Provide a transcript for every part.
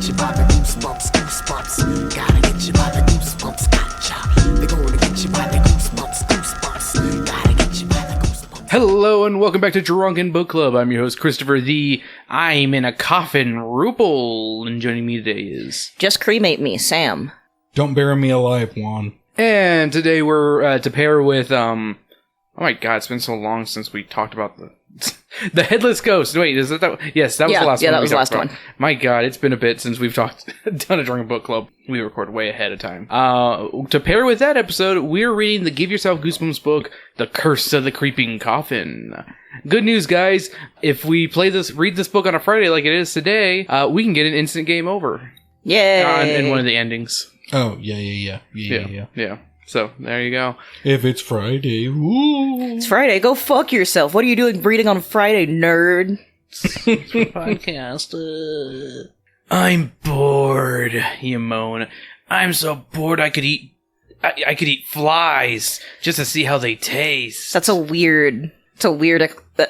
get you by the goosebumps, goosebumps. Gotta get you by the goosebumps, gotcha. They're gonna get you by the goosebumps, goosebumps. Gotta get you by the goosebumps. Hello and welcome back to Drunken Book Club. I'm your host, Christopher the I'm in a Coffin Rupel. And joining me today is... Just cremate me, Sam. Don't bury me alive, Juan. And today we're to pair with, oh my god, it's been so long since we talked about the Headless Ghost. Wait, is that yes, that was the last one. Yeah, that was the last one. My god, it's been a bit since we've done a Drunken Book Club. We record way ahead of time. To pair with that episode, we're reading the Give Yourself Goosebumps book, The Curse of the Creeping Coffin. Good news, guys. If we read this book on a Friday like it is today, we can get an instant game over. Yay! In one of the endings. Oh, yeah. So, there you go. If it's Friday, woo! It's Friday. Go fuck yourself. What are you doing reading on Friday, nerd? Podcast. I'm bored, you moan. I'm so bored I could eat flies just to see how they taste. That's a weird,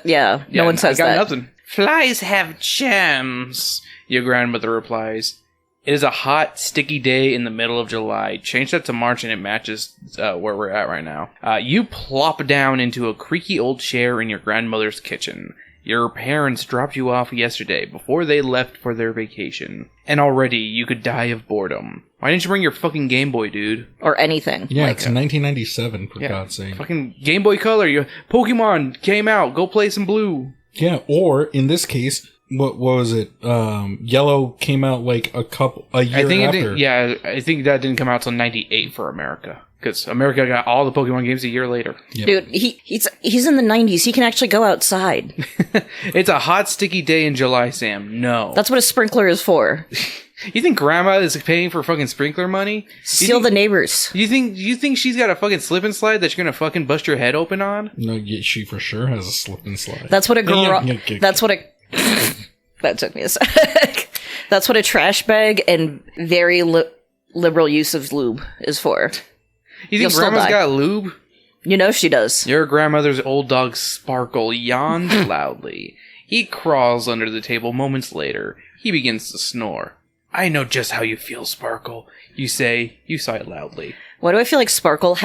yeah, no one says I got that. Nothing. Flies have gems, your grandmother replies. It is a hot, sticky day in the middle of July. Change that to March and it matches where we're at right now. You plop down into a creaky old chair in your grandmother's kitchen. Your parents dropped you off yesterday before they left for their vacation. And already you could die of boredom. Why didn't you bring your fucking Game Boy, dude? Or anything. Yeah, it's 1997, for God's sake. Fucking Game Boy Color. Pokemon came out. Go play some Blue. Yeah, or, in this case... What was it? Yellow came out like a year after. I think that didn't come out till 98 for America. Because America got all the Pokemon games a year later. Yep. Dude, he's in the 90s. He can actually go outside. It's a hot, sticky day in July, Sam. No. That's what a sprinkler is for. You think Grandma is paying for fucking sprinkler money? Steal the neighbors. You think she's got a fucking slip and slide that you're gonna fucking bust your head open on? No, she for sure has a slip and slide. That's what that took me a sec. That's what a trash bag and very liberal use of lube is for. You think Grandma's got lube? You know she does. Your grandmother's old dog Sparkle yawns loudly. He crawls under the table moments later. He begins to snore. I know just how you feel, Sparkle. You say. You sigh loudly. Why do I feel like Sparkle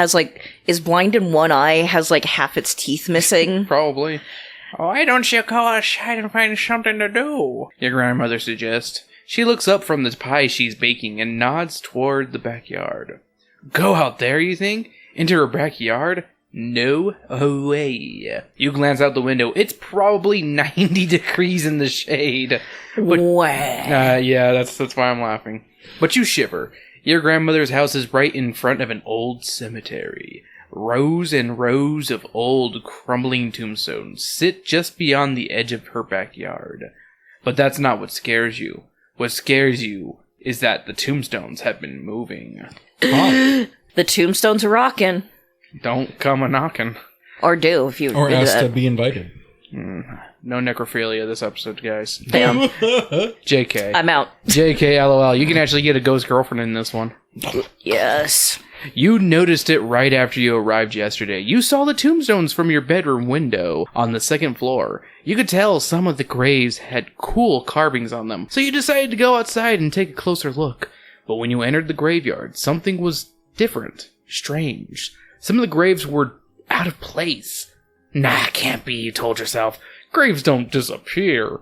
is blind in one eye, has half its teeth missing? Probably. Why don't you go outside and find something to do? Your grandmother suggests. She looks up from the pie she's baking and nods toward the backyard. Go out there, you think? Into her backyard? No way. You glance out the window. It's probably 90 degrees in the shade. Wow. Yeah, that's why I'm laughing. But you shiver. Your grandmother's house is right in front of an old cemetery. Rows and rows of old, crumbling tombstones sit just beyond the edge of her backyard. But that's not what scares you. What scares you is that the tombstones have been moving. Oh. The tombstones are rocking. Don't come a-knocking. Or do, if you... Or ask to be invited. No necrophilia this episode, guys. Damn. JK. I'm out. JK, LOL. You can actually get a ghost girlfriend in this one. Yes. You noticed it right after you arrived yesterday. You saw the tombstones from your bedroom window on the second floor. You could tell some of the graves had cool carvings on them, so you decided to go outside and take a closer look. But when you entered the graveyard, something was different, strange. Some of the graves were out of place. Nah, can't be, you told yourself. Graves don't disappear.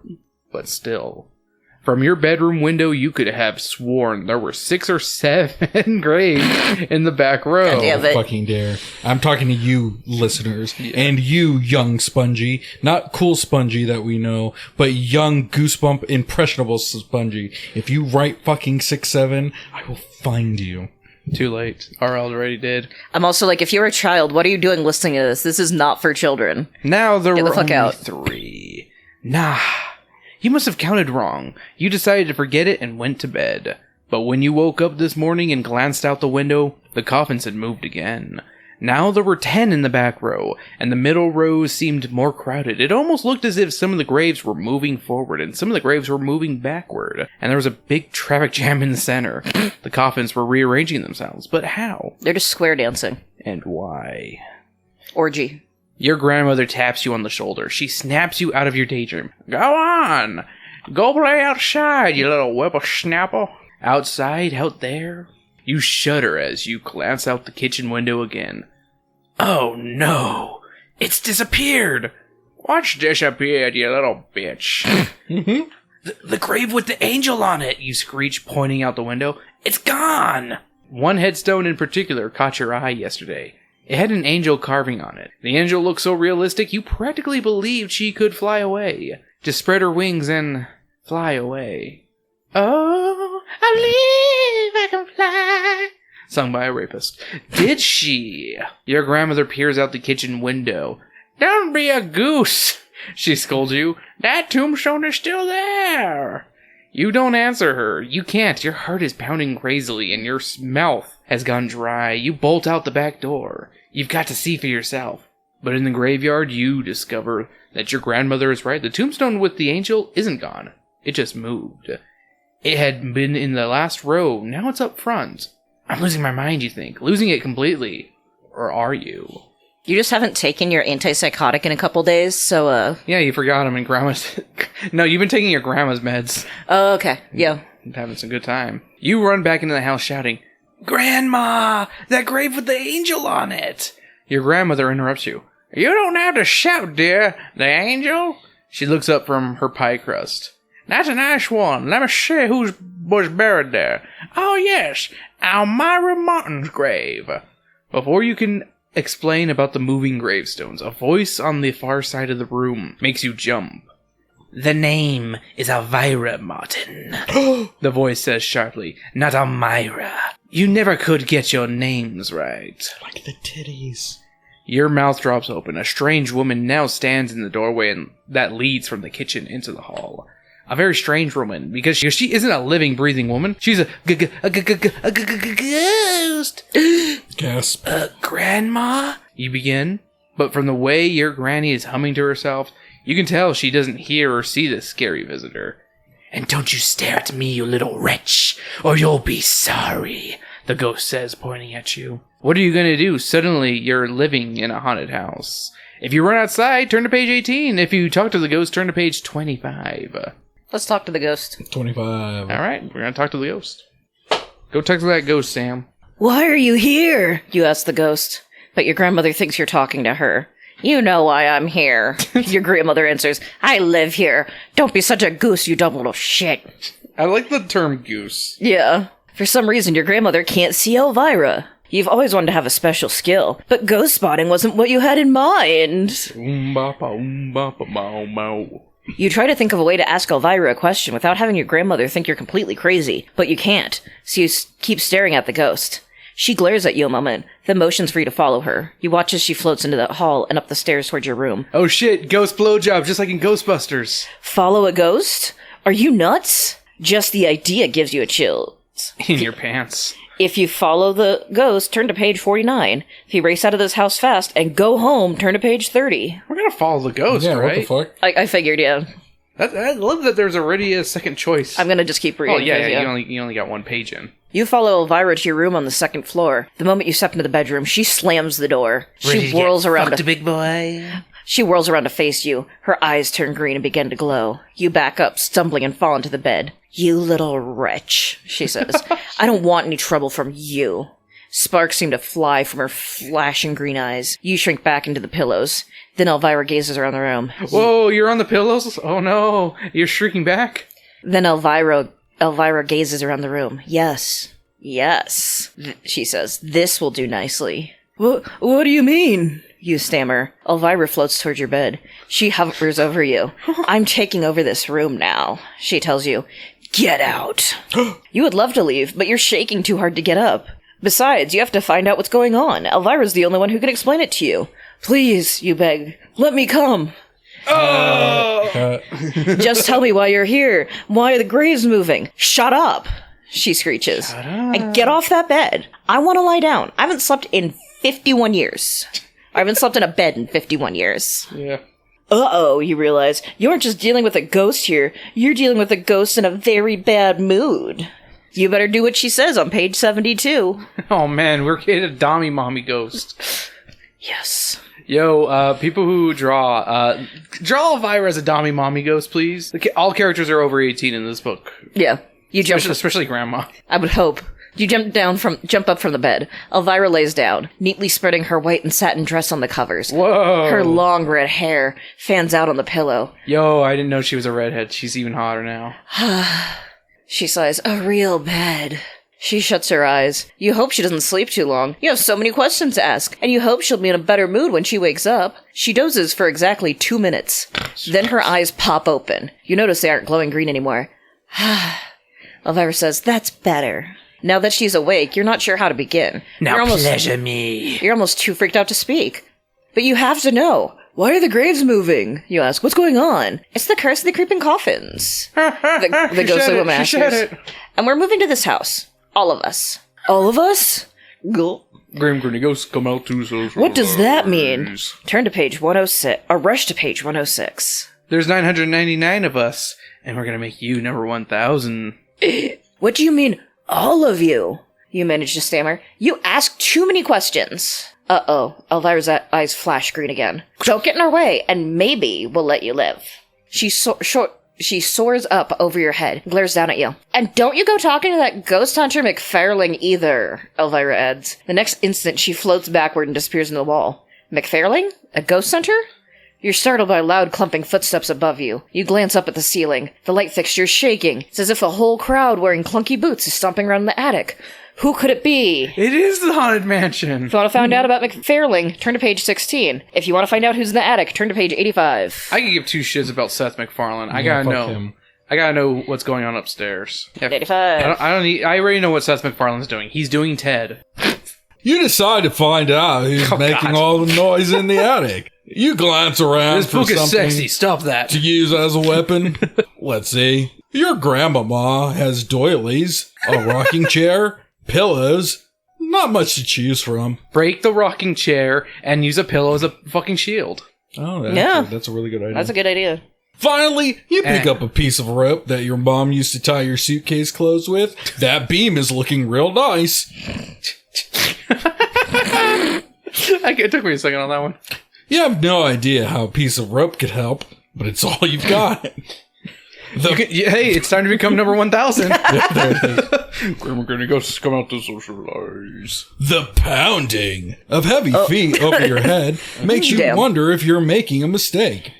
But still. From your bedroom window, you could have sworn there were 6 or 7 graves in the back row. Damn it. Fucking dare. I'm talking to you, listeners, and you, young Spongy. Not cool Spongy that we know, but young Goosebump impressionable Spongy. If you write fucking 6-7, I will find you. Too late. RL already did. I'm also like, if you're a child, what are you doing listening to this? This is not for children. Now there Get were the fuck only out. 3. Nah. You must have counted wrong. You decided to forget it and went to bed. But when you woke up this morning and glanced out the window, the coffins had moved again. Now there were 10 in the back row, and the middle rows seemed more crowded. It almost looked as if some of the graves were moving forward, and some of the graves were moving backward. And there was a big traffic jam in the center. The coffins were rearranging themselves, but how? They're just square dancing. And why? Orgy. Your grandmother taps you on the shoulder. She snaps you out of your daydream. Go on! Go play outside, you little whippersnapper. Outside, out there. You shudder as you glance out the kitchen window again. Oh no! It's disappeared! What's disappeared, you little bitch? The grave with the angel on it, you screech, pointing out the window. It's gone! One headstone in particular caught your eye yesterday. It had an angel carving on it. The angel looked so realistic you practically believed she could fly away. Just spread her wings and fly away. Oh, I believe I can fly. Sung by a rapist. Did she? Your grandmother peers out the kitchen window. Don't be a goose, she scolds you. That tombstone is still there. You don't answer her. You can't. Your heart is pounding crazily and your mouth has gone dry. You bolt out the back door. You've got to see for yourself. But in the graveyard, you discover that your grandmother is right. The tombstone with the angel isn't gone. It just moved. It had been in the last row. Now it's up front. I'm losing my mind, you think. Losing it completely. Or are you? You just haven't taken your antipsychotic in a couple days, so, Yeah, you forgot him in grandma's... No, you've been taking your grandma's meds. Oh, okay. Yeah. Having some good time. You run back into the house shouting, Grandma! That grave with the angel on it! Your grandmother interrupts you. You don't have to shout, dear. The angel? She looks up from her pie crust. That's a nice one. Let me see who was buried there. Oh, yes. Elmira Martin's grave. Before you can explain about the moving gravestones, a voice on the far side of the room makes you jump. The name is Elvira Martin, the voice says sharply, not Elmira. You never could get your names right. Like the titties. Your mouth drops open. A strange woman now stands in the doorway that leads from the kitchen into the hall. A very strange woman, because she isn't a living, breathing woman. She's a ghost. Gasp. Grandma? You begin, but from the way your granny is humming to herself, you can tell she doesn't hear or see this scary visitor. And don't you stare at me, you little wretch, or you'll be sorry, the ghost says, pointing at you. What are you going to do? Suddenly, you're living in a haunted house. If you run outside, turn to page 18. If you talk to the ghost, turn to page 25. Let's talk to the ghost. 25. All right, we're going to talk to the ghost. Go talk to that ghost, Sam. Why are you here? You ask the ghost. But your grandmother thinks you're talking to her. You know why I'm here. Your grandmother answers, I live here. Don't be such a goose, you dumb little shit. I like the term goose. Yeah. For some reason, your grandmother can't see Elvira. You've always wanted to have a special skill, but ghost spotting wasn't what you had in mind. You try to think of a way to ask Elvira a question without having your grandmother think you're completely crazy, but you can't, so you keep staring at the ghost. She glares at you a moment, then motions for you to follow her. You watch as she floats into the hall and up the stairs towards your room. Oh shit, ghost blowjob, just like in Ghostbusters. Follow a ghost? Are you nuts? Just the idea gives you a chill. In your pants. If you follow the ghost, turn to page 49. If you race out of this house fast and go home, turn to page 30. We're gonna follow the ghost, Yeah, right? what the fuck? I figured, yeah. I love that there's already a second choice. I'm gonna just keep reading. Oh, yeah, 'cause, you only got one page in. You follow Elvira to your room on the second floor. The moment you step into the bedroom, she slams the door. She whirls around to big boy. She whirls around to face you. Her eyes turn green and begin to glow. You back up, stumbling and fall into the bed. You little wretch, she says. I don't want any trouble from you. Sparks seem to fly from her flashing green eyes. You shrink back into the pillows. Then Elvira gazes around the room. Whoa, you're on the pillows? Oh no, you're shrieking back? Then Elvira gazes around the room. Yes. She says, this will do nicely. What do you mean? You stammer. Elvira floats towards your bed. She hovers over you. I'm taking over this room now, she tells you. Get out. You would love to leave, but you're shaking too hard to get up. Besides, you have to find out what's going on. Elvira's the only one who can explain it to you. Please, you beg. Let me come. Just tell me why you're here. Why are the graves moving? Shut up, she screeches. And get off that bed. I want to lie down. I haven't slept in 51 years. I haven't slept in a bed in 51 years. Yeah. Uh-oh, you realize. You aren't just dealing with a ghost here. You're dealing with a ghost in a very bad mood. You better do what she says on page 72. Oh man, we're getting a Dommy Mommy ghost. Yes. Yo, people who draw Elvira as a Dommy Mommy ghost, please. All characters are over 18 in this book. Yeah. You jump, Especially Grandma. I would hope. You jump up from the bed. Elvira lays down, neatly spreading her white and satin dress on the covers. Whoa. Her long red hair fans out on the pillow. Yo, I didn't know she was a redhead. She's even hotter now. She sighs, a real bed. She shuts her eyes. You hope she doesn't sleep too long. You have so many questions to ask, and you hope she'll be in a better mood when she wakes up. She dozes for exactly 2 minutes. Then her eyes pop open. You notice they aren't glowing green anymore. Elvira says, that's better. Now that she's awake, you're not sure how to begin. Now pleasure me. You're almost too freaked out to speak. But you have to know. Why are the graves moving? You ask. What's going on? It's the curse of the creeping coffins. The ghostly woman answers. And we're moving to this house. All of us. All of us? Gulp. Grim Grinny Ghosts come out to socialize. What does that mean? Turn to page 106. Or rush to page 106. There's 999 of us, and we're gonna make you number 1,000. What do you mean, all of you? You managed to stammer. You ask too many questions. Uh-oh. Elvira's eyes flash green again. Don't get in our way, and maybe we'll let you live. She soars up over your head, glares down at you. And don't you go talking to that ghost hunter McFarling either, Elvira adds. The next instant, she floats backward and disappears in the wall. McFarling? A ghost hunter? You're startled by loud clumping footsteps above you. You glance up at the ceiling. The light fixture's shaking. It's as if a whole crowd wearing clunky boots is stomping around the attic. Who could it be? It is the Haunted Mansion. If you want to find out about McFarling, turn to page 16. If you want to find out who's in the attic, turn to page 85. I can give two shits about Seth MacFarlane. I Yeah, gotta fuck know. him. I gotta know what's going on upstairs. 85. I don't need. I already know what Seth MacFarlane's doing. He's doing Ted. You decide to find out who's making all the noise in the attic. You glance around This for book is something sexy. Stop that. to use as a weapon. Let's see. Your grandmama has doilies, a rocking chair, pillows. Not much to choose from. Break the rocking chair and use a pillow as a fucking shield. Oh, Yeah. that's a really good idea. That's a good idea. Finally, you pick up a piece of rope that your mom used to tie your suitcase clothes with. That beam is looking real nice. It took me a second on that one. You have no idea how a piece of rope could help, but it's all you've got. Hey, it's time to become number 1,000. Grandma Granny Ghosts come out to socialize. The pounding of heavy feet over your head makes you Damn. wonder if you're making a mistake.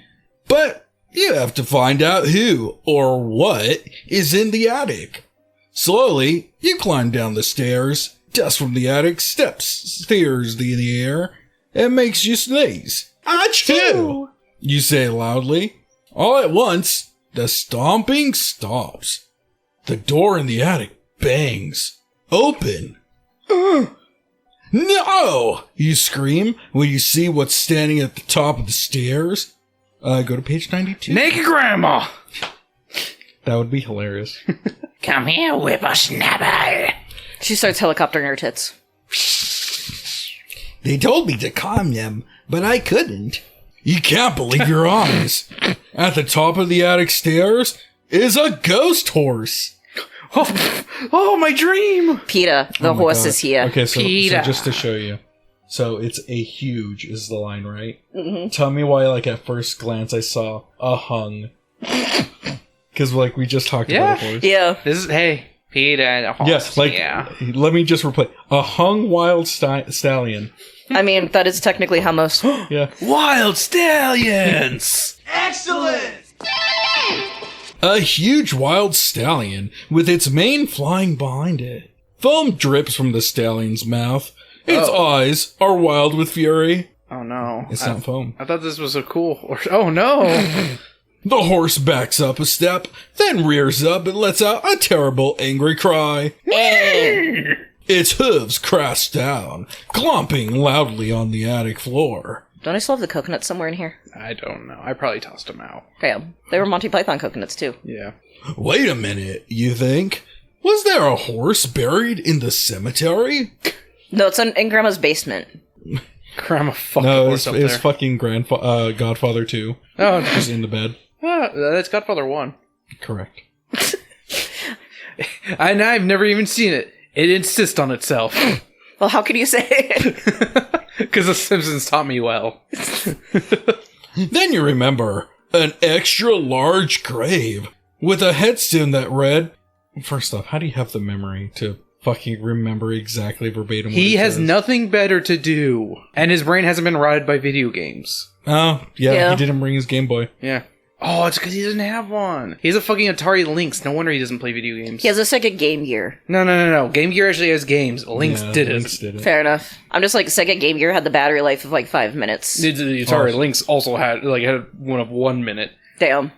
But you have to find out who or what is in the attic. Slowly, you climb down the stairs. Dust from the attic steers in the air and makes you sneeze. Achoo! You say loudly. All at once, the stomping stops. The door in the attic bangs open. No! You scream when you see what's standing at the top of the stairs. Go to page 92. Naked Grandma! That would be hilarious. Come here, whippersnapper. She starts helicoptering her tits. They told me to calm them, but I couldn't. You can't believe your eyes. At the top of the attic stairs is a ghost horse. Oh, my dream! PETA, the Oh my horse God. is here. Okay, so Peter. just to show you. So it's a huge is the line, right? Mm-hmm. Tell me why, like, at first glance I saw a hung. Because, like, we just talked about a horse. Yeah. This is, hey, Peter and a horse. Yes, like, let me just replay. A hung wild stallion. I mean, that is technically how most... Yeah. Wild Stallions! A huge wild stallion with its mane flying behind it. Foam drips from the stallion's mouth. Its eyes are wild with fury. Oh, no. It's not foam. I thought this was a cool horse. Oh, no! The horse backs up a step, then rears up and lets out a terrible angry cry. Its hooves crash down, clomping loudly on the attic floor. Don't I still have the coconuts somewhere in here? I don't know. I probably tossed them out. Yeah. They were Monty Python coconuts, too. Yeah. Wait a minute, you think? Was there a horse buried in the cemetery? No, it's in Grandma's basement. Grandma fucking No, horse up it's there. fucking Godfather 2. Oh, Just in the bed. that's Godfather 1. Correct. And I've never even seen it. It insists on itself. Well, how could you say it? Because The Simpsons taught me well. Then you remember an extra large grave with a headstone that read... First off, how do you have the memory to fucking remember exactly verbatim what He it has says? nothing better to do. And his brain hasn't been rotted by video games. Oh, yeah, Yeah. he didn't bring his Game Boy. Yeah. Oh, it's because he doesn't have one. He has a fucking Atari Lynx. No wonder he doesn't play video games. He has a second Game Gear. No. Game Gear actually has games. Lynx Yeah, did it. Lynx did it. Fair enough. I'm just like, second Game Gear had the battery life of like 5 minutes. The Atari Lynx also had one of 1 minute. Damn.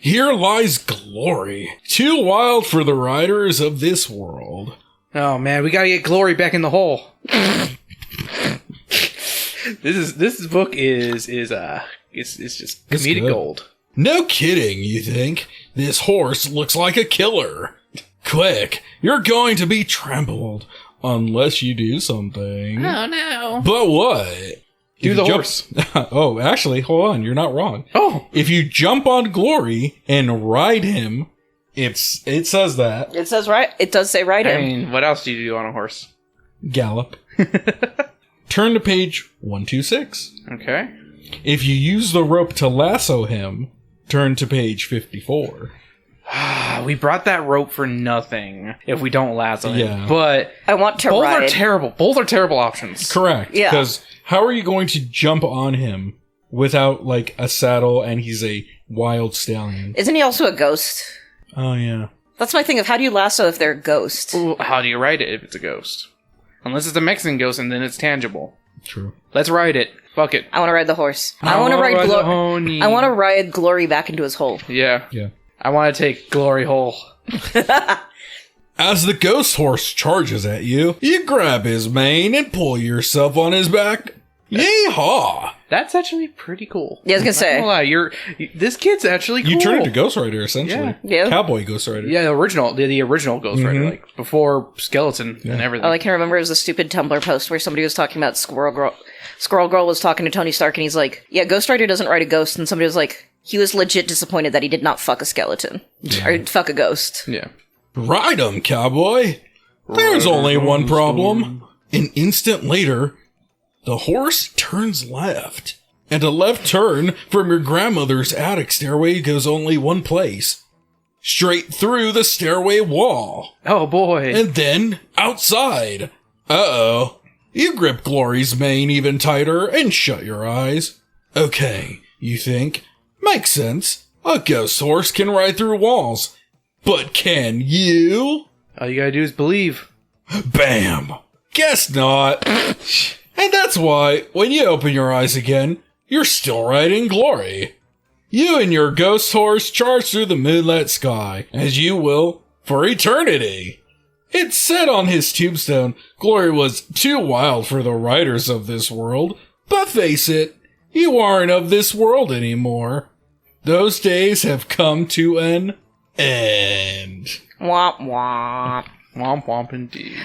Here lies glory, too wild for the riders of this world. Oh man, we gotta get Glory back in the hole. This book is just It's comedic good. gold. No kidding, you think? This horse looks like a killer. Quick, you're going to be trampled unless you do something. Oh no. But what? Do If the you horse. Oh, actually, hold on, you're not wrong. Oh. If you jump on Glory and ride him, it says that. It says right. It does say ride I him. mean, what else do you do on a horse? Gallop. Turn to page 126. Okay. If you use the rope to lasso him, turn to page 54. We brought that rope for nothing if we don't lasso him. Yeah. But I want to both ride. are terrible. Both are terrible options. Correct. Yeah. Because how are you going to jump on him without, like, a saddle and he's a wild stallion? Isn't he also a ghost? Oh, yeah. That's my thing of how do you lasso if they're a ghost? Well, how do you ride it if it's a ghost? Unless it's a Mexican ghost and then it's tangible. True. Let's ride it. Fuck it. I want to ride the horse. I want to wanna ride the Glory. pony. I want to ride Glory back into his hole. Yeah. Yeah. I want to take Glory Hole. As the ghost horse charges at you, you grab his mane and pull yourself on his back. Yeehaw! That's actually pretty cool. Yeah, I was gonna say. Not gonna lie, this kid's actually cool. You turn into Ghost Rider, essentially. Yeah. Yeah. Cowboy Ghost Rider. Yeah, the original Ghost Rider, like before Skeleton and everything. All I can remember is the stupid Tumblr post where somebody was talking about Squirrel Girl. Squirrel Girl was talking to Tony Stark, and he's like, "Yeah, Ghost Rider doesn't ride a ghost." And somebody was like, he was legit disappointed that he did not fuck a skeleton or fuck a ghost. Yeah. Ride 'em, cowboy! There's only one problem. An instant later, the horse turns left. And a left turn from your grandmother's attic stairway goes only one place. Straight through the stairway wall. Oh boy. And then outside. Uh-oh. You grip Glory's mane even tighter and shut your eyes. Okay, you think. Makes sense. A ghost horse can ride through walls. But can you? All you gotta do is believe. Bam! Guess not. And that's why, when you open your eyes again, you're still riding Glory. You and your ghost horse charge through the moonlit sky, as you will for eternity. It said on his tombstone, Glory was too wild for the riders of this world, but face it, you aren't of this world anymore. Those days have come to an end. Womp womp. Womp womp indeed.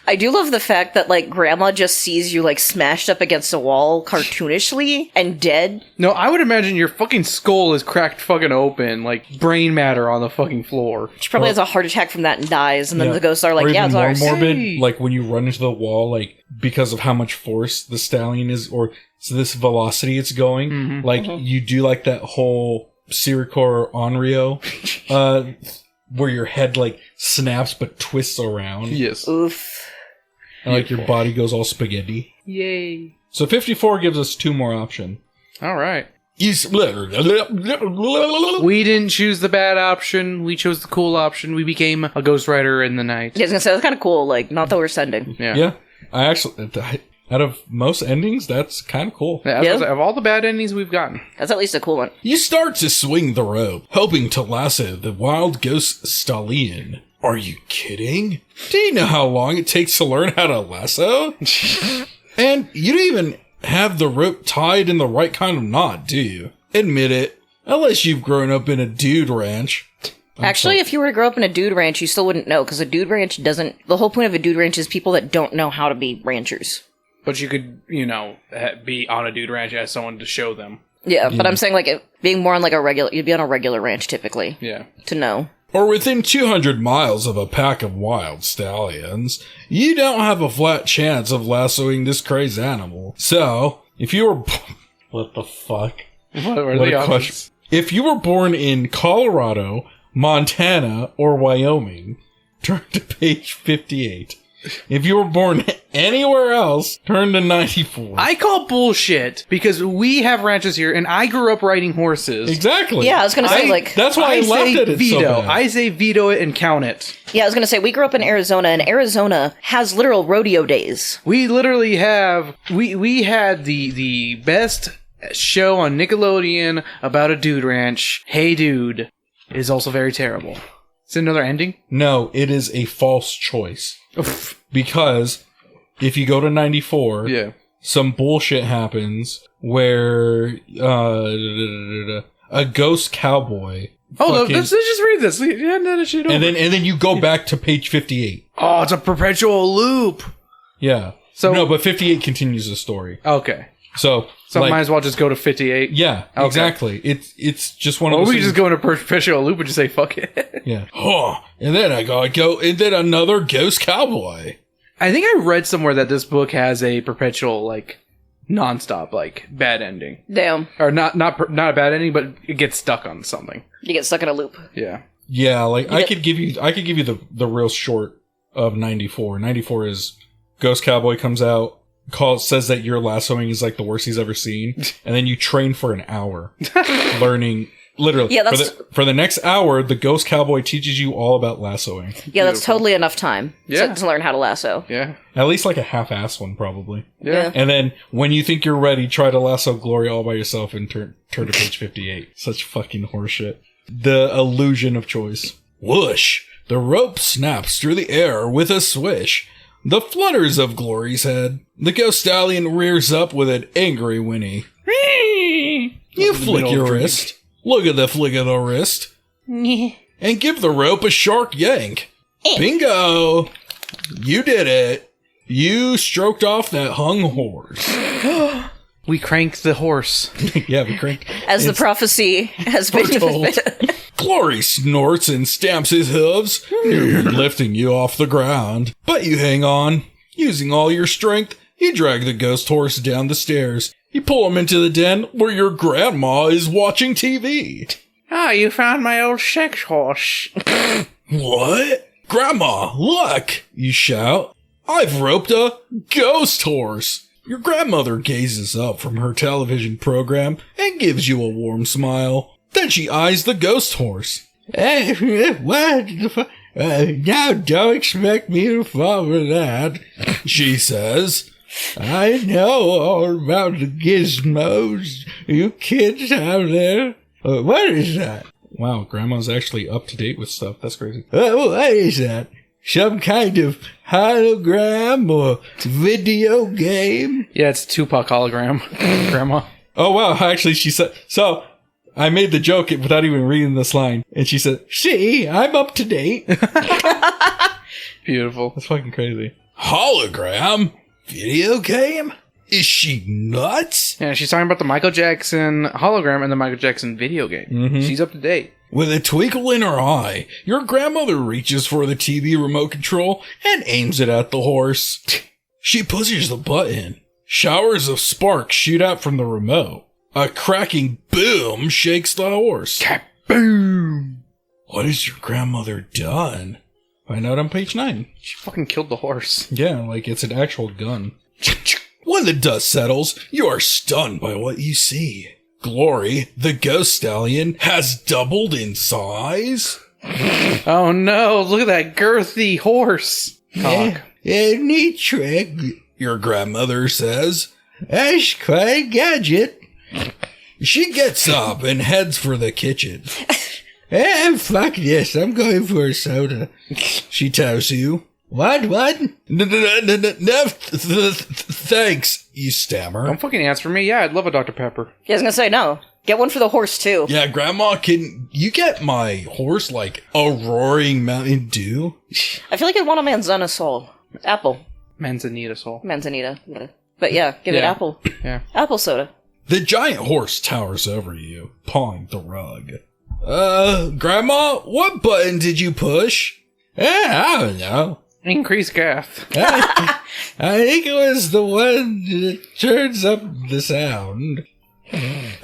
I do love the fact that, like, Grandma just sees you, like, smashed up against a wall cartoonishly and dead. No, I would imagine your fucking skull is cracked fucking open, like brain matter on the fucking floor. She probably has a heart attack from that and dies, and then the ghosts are like, Or yeah, even it's more ours. morbid, Hey. like when you run into the wall, like because of how much force the stallion is, or this velocity it's going, like you do like that whole Siricor Onryo, where your head like snaps but twists around, Yes. Oof. and like your body goes all spaghetti. Yay. So 54 gives us two more options. All right. We We didn't choose the bad option. We chose the cool option. We became a Ghost Rider in the night. Yeah, I was gonna say, that's kind of cool, like, not that we're sending. Yeah. Yeah, I actually, out of most endings, that's kind of cool. Yeah, Yeah. of all the bad endings we've gotten. That's at least a cool one. You start to swing the rope, hoping to lasso the wild ghost stallion. Are you kidding? Do you know how long it takes to learn how to lasso? And you don't even have the rope tied in the right kind of knot, do you? Admit it. Unless you've grown up in a dude ranch. Actually, if you were to grow up in a dude ranch, you still wouldn't know, because a dude ranch doesn't... The whole point of a dude ranch is people that don't know how to be ranchers. But you could, be on a dude ranch as someone to show them. Yeah, but I'm saying, like, being more on, like, a regular... You'd be on a regular ranch, typically, Yeah. to know. or within 200 miles of a pack of wild stallions, you don't have a flat chance of lassoing this crazed animal. So, if you were... What the fuck? What were What the a options? question. If you were born in Colorado, Montana, or Wyoming, turn to page 58. If you were born anywhere else, turn to 94. I call bullshit because we have ranches here and I grew up riding horses. Exactly. Yeah, I was gonna say, like... That's why I laughed say at it veto. so bad. I say veto it and count it. Yeah, I was gonna say, we grew up in Arizona, and Arizona has literal rodeo days. We literally have we had the best show on Nickelodeon about a dude ranch. Hey Dude is also very terrible. Is it another ending? No, it is a false choice. Because if you go to 94, Yeah. some bullshit happens where a ghost cowboy. Oh, fucking- let's just read this. Yeah, no, that shit over. and then you go back to page 58. Oh, it's a perpetual loop. Yeah. So- no, but 58 continues the story. Okay. So So might as well just go to 58. yeah, Okay. exactly. It's just one of Or those we things- just go into perpetual loop and just say fuck it. Yeah. Huh. And then I gotta go, and then another ghost cowboy. I think I read somewhere that this book has a perpetual, like, nonstop, like, bad ending. Damn. Or not a bad ending, but it gets stuck on something. You get stuck in a loop. Yeah. Yeah, like I get- could give you the real short of 94. 94 is Ghost Cowboy comes out, says that your lassoing is like the worst he's ever seen, and then you train for an hour learning literally. Yeah, that's- for the next hour, the Ghost Cowboy teaches you all about lassoing. Yeah, that's totally enough time Yeah. to learn how to lasso. Yeah. At least like a half-ass one, probably. Yeah. And then when you think you're ready, try to lasso Glory all by yourself and turn to page 58. Such fucking horseshit. The illusion of choice. Whoosh! The rope snaps through the air with a swish. The flutters of Glory's head. The ghost stallion rears up with an angry whinny. You flick your wrist. Look at the flick of the wrist. And give the rope a shark yank. Bingo! You did it. You stroked off that hung horse. We cranked the horse. Yeah, we crank. As the prophecy has been Foretold. Glory snorts and stamps his hooves, lifting you off the ground. But you hang on. Using all your strength, you drag the ghost horse down the stairs. You pull him into the den where your grandma is watching TV. Ah, you found my old sex horse. What? Grandma, look! You shout. I've roped a ghost horse. Your grandmother gazes up from her television program and gives you a warm smile. Then she eyes the ghost horse. What? Now don't expect me to fall for that, she says. I know all about the gizmos you kids out there. What is that? Wow, Grandma's actually up to date with stuff. That's crazy. What is that? Some kind of hologram or video game? Yeah, it's Tupac hologram, Grandma. Oh, wow. Actually, she said... So, I made the joke without even reading this line. And she said, see, I'm up to date. Beautiful. That's fucking crazy. Hologram? Video game? Is she nuts? Yeah, she's talking about the Michael Jackson hologram and the Michael Jackson video game. She's up to date. With a twinkle in her eye, your grandmother reaches for the TV remote control and aims it at the horse. She pushes the button. Showers of sparks shoot out from the remote. A cracking boom shakes the horse. Boom! What has your grandmother done? Find out on page 9. She fucking killed the horse. Yeah, like it's an actual gun. When the dust settles, you are stunned by what you see. Glory, the ghost stallion, has doubled in size. Oh no, look at that girthy horse. Cock. A neat trick, your grandmother says. That's quite a gadget. She gets up and heads for the kitchen. Fuck this, I'm going for a soda. She tells you. What? Thanks, you stammer. Don't fucking ask for me. Yeah, I'd love a Dr. Pepper. Yeah, I was gonna say, no. Get one for the horse, too. Yeah, Grandma, can you get my horse like a roaring Mountain Dew? I feel like I'd want a manzana soul. Apple. Manzanita soul. Manzanita. Yeah. But yeah, give it Yeah. apple. Yeah. Apple soda. The giant horse towers over you, pawing the rug. Grandma, what button did you push? I don't know. Increase gaff. I think it was the one that turns up the sound.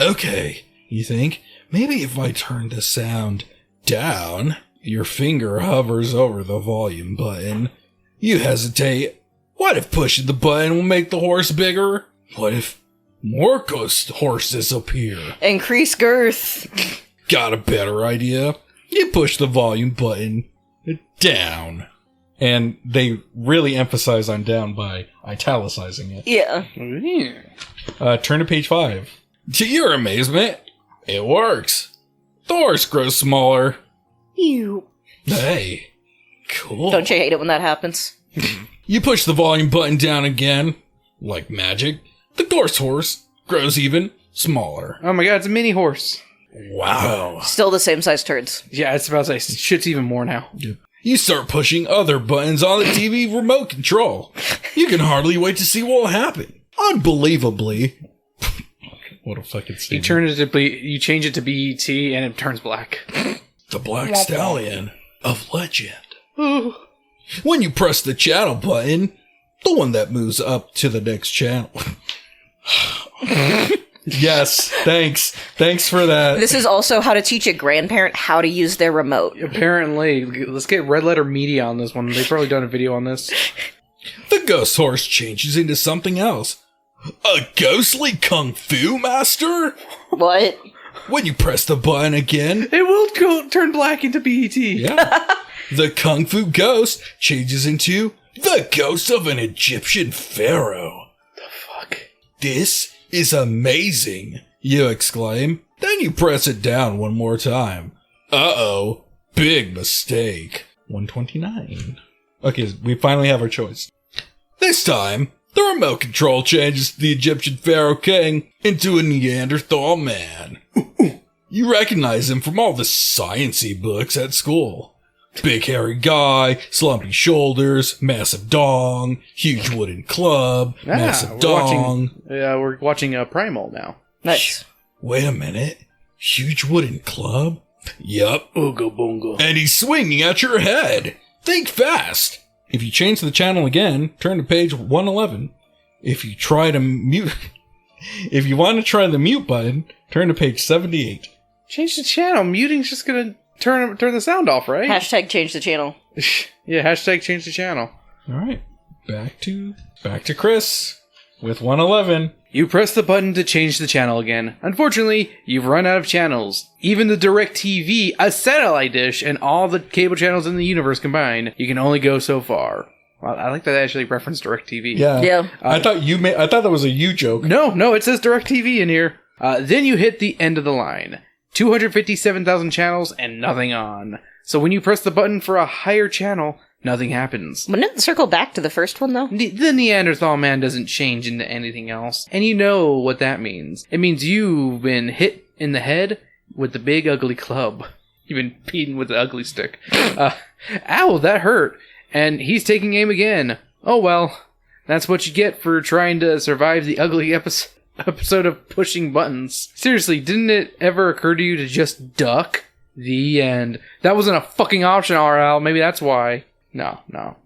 Okay, you think? Maybe if I turn the sound down, your finger hovers over the volume button. You hesitate. What if pushing the button will make the horse bigger? What if more ghost horses appear? Increase girth. Got a better idea? You push the volume button down. And they really emphasize on down by italicizing it. Yeah. Turn to page 5. To your amazement, it works. The horse grows smaller. You. Hey, cool. Don't you hate it when that happens? You push the volume button down again, like magic. The ghost horse grows even smaller. Oh my god, it's a mini horse. Wow. Still the same size turds. Yeah, it's about to say, shit's even more now. You start pushing other buttons on the TV remote control. You can hardly wait to see what will happen. Unbelievably. What a fucking statement. You change it to BET and it turns black. The Black Stallion of legend. When you press the channel button, the one that moves up to the next channel. Yes, thanks. Thanks for that. This is also how to teach a grandparent how to use their remote. Apparently, let's get Red Letter Media on this one. They've probably done a video on this. The ghost horse changes into something else. A ghostly kung fu master? What? When you press the button again, It will turn black into BET. yeah, the kung fu ghost changes into the ghost of an Egyptian pharaoh. Fuck. This is amazing, you exclaim. Then you press it down one more time. Uh-oh, big mistake. 129. Okay, we finally have our choice. This time, the remote control changes the Egyptian pharaoh king into a Neanderthal man. You recognize him from all the science-y books at school. Big hairy guy, slumpy shoulders, massive dong, huge wooden club, massive dong. We're watching Primal now. Nice. Wait a minute. Huge wooden club? Yup. Ooga boonga. And he's swinging at your head. Think fast. If you change the channel again, turn to page 111. If you want to try the mute button, turn to page 78. Change the channel. Muting's just gonna turn the sound off, right? Hashtag change the channel. Yeah, hashtag change the channel. All right. Back to Chris with 111. You press the button to change the channel again. Unfortunately, you've run out of channels. Even the DirecTV, a satellite dish, and all the cable channels in the universe combined, you can only go so far. Well, I like that they actually referenced DirecTV. Yeah. I thought that was a you joke. No, it says DirecTV in here. Then you hit the end of the line. 257,000 channels and nothing on. So when you press the button for a higher channel, nothing happens. Wouldn't it circle back to the first one, though? The Neanderthal man doesn't change into anything else. And you know what that means. It means you've been hit in the head with the big ugly club. You've been beaten with the ugly stick. Ow, that hurt. And he's taking aim again. Oh well, that's what you get for trying to survive the ugly episode of pushing buttons. Seriously, didn't it ever occur to you to just duck? The end. That wasn't a fucking option, RL. Maybe that's why. No.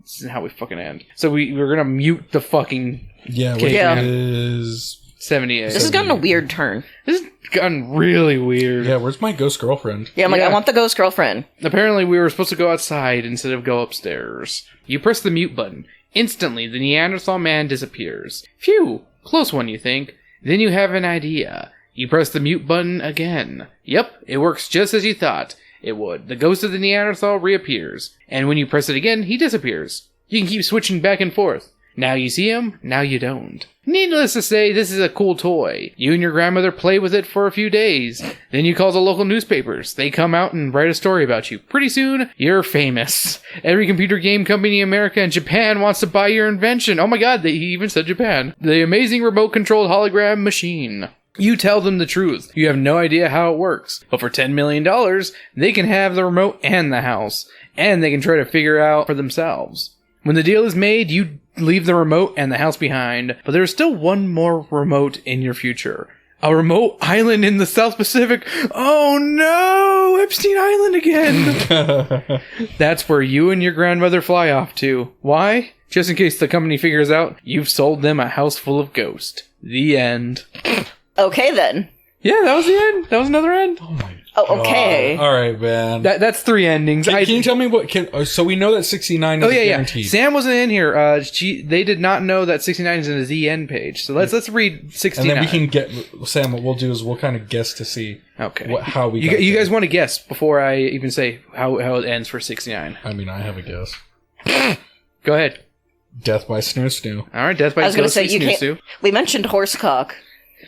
This isn't how we fucking end. So we're gonna mute the fucking... Yeah, which is 78. This has gotten a weird turn. This has gotten really weird. Yeah, where's my ghost girlfriend? Yeah, I'm like, Yeah. I want the ghost girlfriend. Apparently we were supposed to go outside instead of go upstairs. You press the mute button. Instantly, the Neanderthal man disappears. Phew! Close one, you think. Then you have an idea. You press the mute button again. Yep, it works just as you thought it would. The ghost of the Neanderthal reappears. And when you press it again, he disappears. You can keep switching back and forth. Now you see him, now you don't. Needless to say, this is a cool toy. You and your grandmother play with it for a few days. Then you call the local newspapers. They come out and write a story about you. Pretty soon, you're famous. Every computer game company in America and Japan wants to buy your invention. Oh my god, he even said Japan. The amazing remote-controlled hologram machine. You tell them the truth. You have no idea how it works. But for $10 million, they can have the remote and the house. And they can try to figure out for themselves. When the deal is made, you leave the remote and the house behind, but there's still one more remote in your future. A remote island in the South Pacific. Oh no! Epstein Island again! That's where you and your grandmother fly off to. Why? Just in case the company figures out you've sold them a house full of ghosts. The end. Okay, then. Yeah, that was the end. That was another end. Oh my Oh, okay. All right, man. That's 3 endings. Can you tell me what? So we know that 69 is guaranteed. Sam wasn't in here. They did not know that 69 is in the Z end page. So let's read 69. And then we can get Sam. What we'll do is we'll kind of guess to see. Okay. How we. You guys want to guess before I even say how it ends for 69? I mean, I have a guess. Go ahead. Death by Snoo Snoo. All right, Death by I was going to say, Snoo you can't. Snoo. We mentioned horsecock.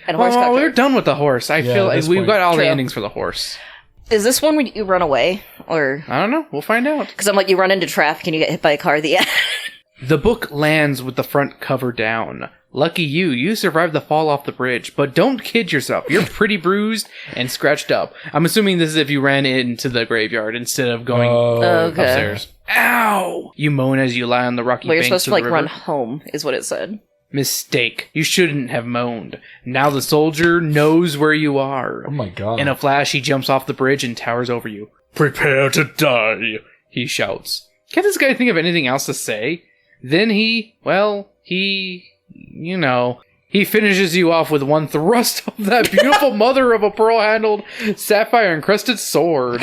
And Oh, horsecock. we're done with the horse. I feel at like this we've point. got all the True. endings for the horse. Is this one when you run away? Or. I don't know. We'll find out. Because I'm like, you run into traffic and you get hit by a car at the end. The book lands with the front cover down. Lucky you survived the fall off the bridge, but don't kid yourself. You're pretty bruised and scratched up. I'm assuming this is if you ran into the graveyard instead of going Okay. upstairs. Ow! You moan as you lie on the rocky Well, you're banks supposed of to, like, the river. run home, is what it said. Mistake. You shouldn't have moaned. Now the soldier knows where you are. Oh my god. In a flash, he jumps off the bridge and towers over you. Prepare to die, he shouts. Can't this guy think of anything else to say? Then he finishes you off with one thrust of that beautiful mother of a pearl-handled, sapphire-encrusted sword.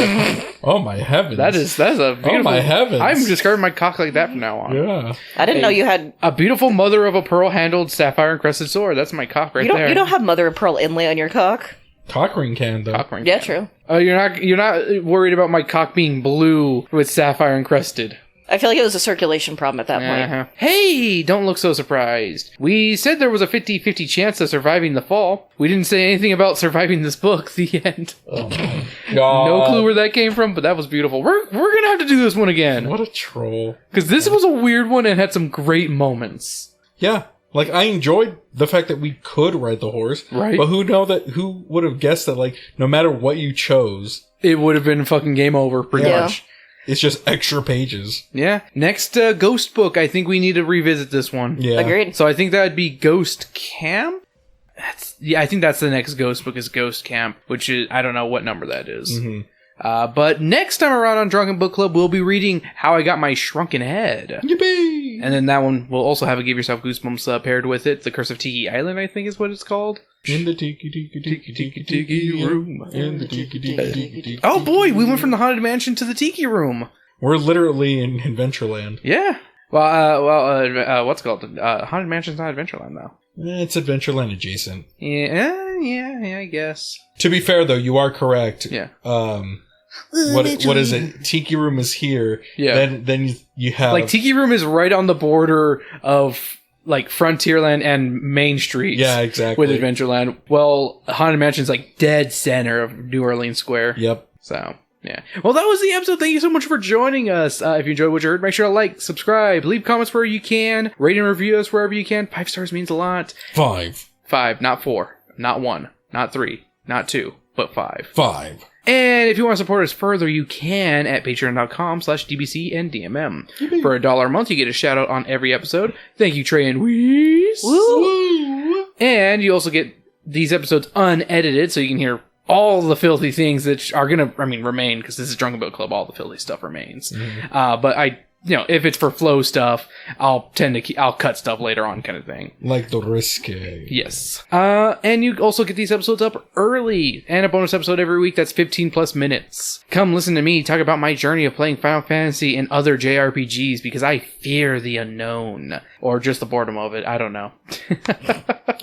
Oh my heavens. That's a beautiful... Oh my heavens. I'm describing my cock like that from now on. Yeah. I didn't know you had. A beautiful mother of a pearl-handled, sapphire-encrusted sword. That's my cock right there. You don't have mother of pearl inlay on your cock? Cock ring can though. Cock ring. Yeah, true. Oh, you're not worried about my cock being blue with sapphire encrusted. I feel like it was a circulation problem at that point. Uh-huh. Hey, don't look so surprised. We said there was a 50-50 chance of surviving the fall. We didn't say anything about surviving this book. The end. Oh my god. No clue where that came from, but that was beautiful. We're gonna have to do this one again What a troll. because this was a weird one and had some great moments. Yeah. Like, I enjoyed the fact that we could ride the horse. Right. But who would have guessed that, like, no matter what you chose, It would have been fucking game over, pretty Yeah. much. it's just extra pages. Yeah. Next ghost book, I think we need to revisit this one. Yeah. Agreed. So I think that would be Ghost Camp. I think that's the next ghost book is Ghost Camp, which is I don't know what number that is. Mm-hmm. But next time around on Drunken Book Club, we'll be reading How I Got My Shrunken Head, Yippee! and then that one will also have a Give Yourself Goosebumps paired with it. The Curse of Tiki Island, I think, is what it's called. In the tiki room. In the tiki. Oh boy, we went from the Haunted Mansion to the Tiki Room. We're literally in Adventureland. Yeah. Well, what's it called? Haunted Mansion's not Adventureland though. It's Adventureland adjacent. Yeah, I guess. To be fair, though, you are correct. Yeah. What is it? Tiki Room is here. Yeah. Then you have Like Tiki Room is right on the border of like Frontierland and Main Street. Yeah, exactly. With Adventureland. Well, Haunted Mansion's like dead center of New Orleans Square. Yep. So, yeah. Well, that was the episode. Thank you so much for joining us. If you enjoyed what you heard, make sure to like, subscribe, leave comments where you can, rate and review us wherever you can. 5 stars means a lot. 5. 5, not 4, not 1, not 3, not 2, but 5. 5. And if you want to support us further, you can at patreon.com/DBC and DMM. For $1 a month, you get a shout out on every episode. Thank you, Trey and Weeze. Woo! And you also get these episodes unedited, so you can hear all the filthy things that are gonna, remain, because this is Drunken Book Club, all the filthy stuff remains. But if it's for flow stuff, I'll cut stuff later on kind of thing. Like the risque. Yes. And you also get these episodes up early, and a bonus episode every week that's 15 plus minutes. Come listen to me talk about my journey of playing Final Fantasy and other JRPGs, because I fear the unknown. Or just the boredom of it, I don't know.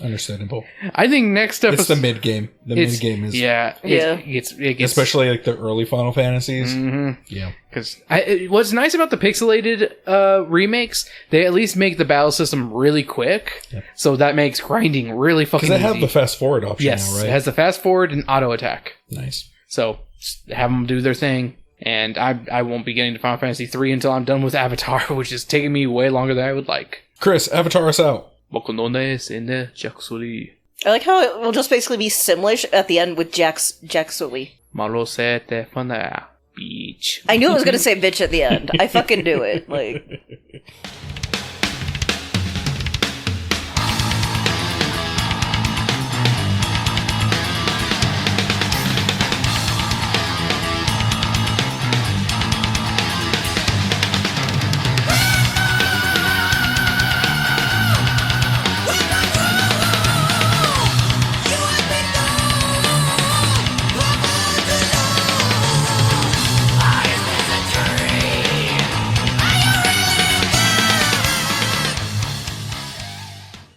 Understandable. I think next episode... It's the mid game. The mid game is it gets especially like the early Final Fantasies. Mm-hmm. Yeah. Because what's nice about the pixelated remakes, they at least make the battle system really quick, so that makes grinding really fucking easy. Because they have the fast forward option yes, now, right? it has the fast forward and auto attack. Nice. So just have them do their thing, and I won't be getting to Final Fantasy 3 until I'm done with Avatar, which is taking me way longer than I would like. Chris, Avatar us out. I like how it will just basically be Simlish at the end with Jack Sully. Beach. I knew it was going to say bitch at the end. I fucking knew it. Like...